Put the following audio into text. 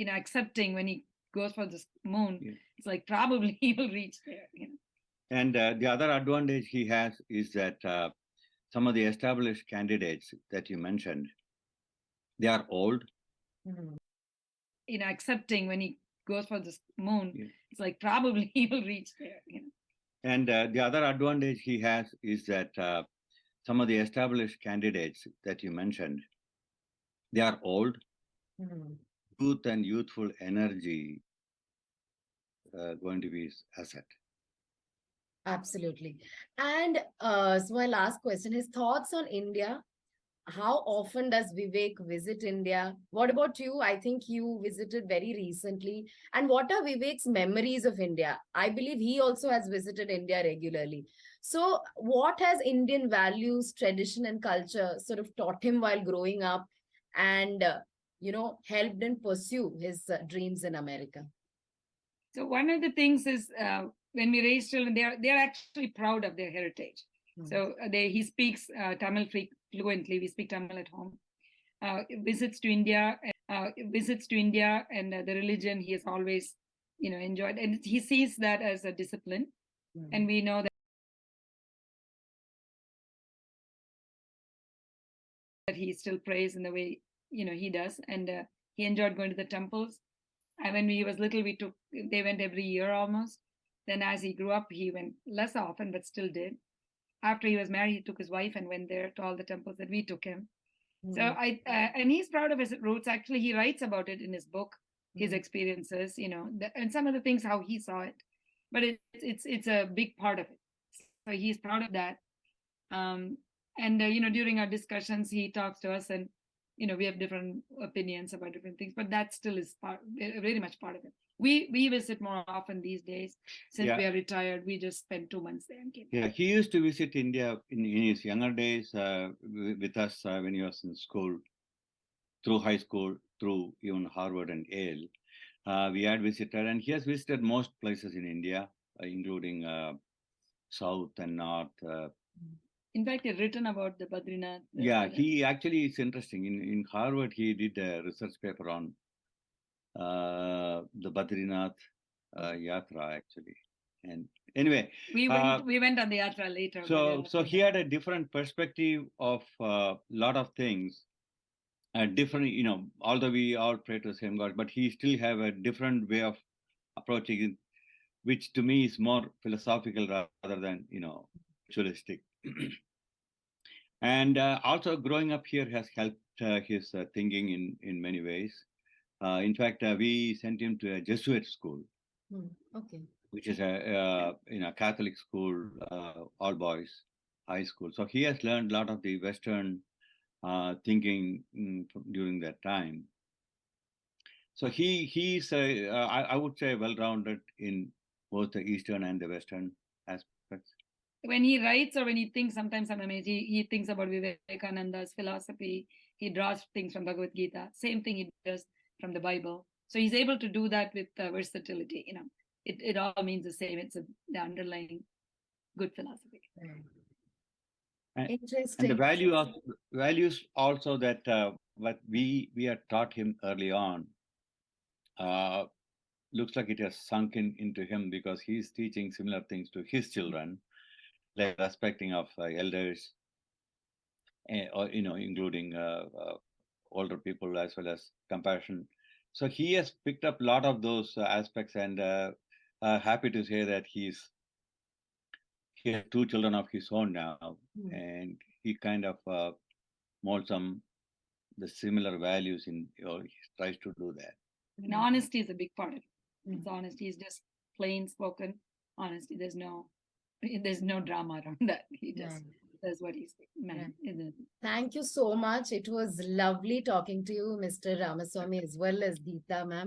accepting when he goes for this moon. Yeah. It's like probably he will reach there. And the other advantage he has is that some of the established candidates that you mentioned, they are old. Mhm. Accepting when he goes for this moon. Yeah. It's like probably he will reach there. And the other advantage he has is that some of the established candidates that you mentioned, they are old. Mhm. Youth and youthful energy going to be asset. Absolutely. And so my last question, his thoughts on India. How often does Vivek visit India? What about you? I think you visited very recently. And what are Vivek's memories of India? I believe he also has visited India regularly. So, what has Indian values, tradition, and culture sort of taught him while growing up and, helped him pursue his dreams in America? So one of the things is when we raise children, they are actually proud of their heritage. So he speaks Tamil fluently. We speak Tamil at home. Visits to India, and the religion he has always enjoyed, and he sees that as a discipline. And we know that he still prays in the way he does, and he enjoyed going to the temples. And when he was little, they went every year almost. Then as he grew up, he went less often, but still did. After he was married, he took his wife and went there to all the temples that we took him. So and he's proud of his roots. Actually, he writes about it in his book, his experiences, and some of the things how he saw it. But it's a big part of it. So he's proud of that. And during our discussions, he talks to us, and we have different opinions about different things. But that still is very much part of it. We visit more often these days since we are retired. We just spend 2 months there and came back. Yeah, he used to visit India in his younger days with us when he was in school, through high school, through even Harvard and Yale. We had visited, and he has visited most places in India, including south and north. In fact, he's written about the Badrinath. Yeah, he actually is interesting. In Harvard, he did a research paper on the Badrinath Yatra, actually. And anyway, we went on the Yatra later. So he had a different perspective of a lot of things. Different, although we all pray to the same God, but he still have a different way of approaching it, which to me is more philosophical rather than, ritualistic. And also growing up here has helped his thinking in many ways. In fact, we sent him to a Jesuit school, which is a Catholic school, all boys high school. So he has learned a lot of the Western thinking during that time. So he's I would say well-rounded in both the Eastern and the Western aspects. When he writes or when he thinks, sometimes I'm amazed. He thinks about Vivekananda's philosophy. He draws things from Bhagavad Gita. Same thing he does from the Bible. So he's able to do that with versatility. It all means the same. It's the underlying good philosophy. Interesting. And the values also that what we had taught him early on looks like it has sunk into him, because he's teaching similar things to his children, like respecting of elders, or including older people, as well as compassion. So he has picked up a lot of those aspects, and happy to say that he has 2 children of his own now, and he kind of molds the similar values he tries to do that. And honesty is a big part of it. It's honesty is just plain spoken honesty. There's no drama around that. He just does what he's meant. Thank you so much. It was lovely talking to you, Mr. Ramaswamy, as well as Deepta, ma'am.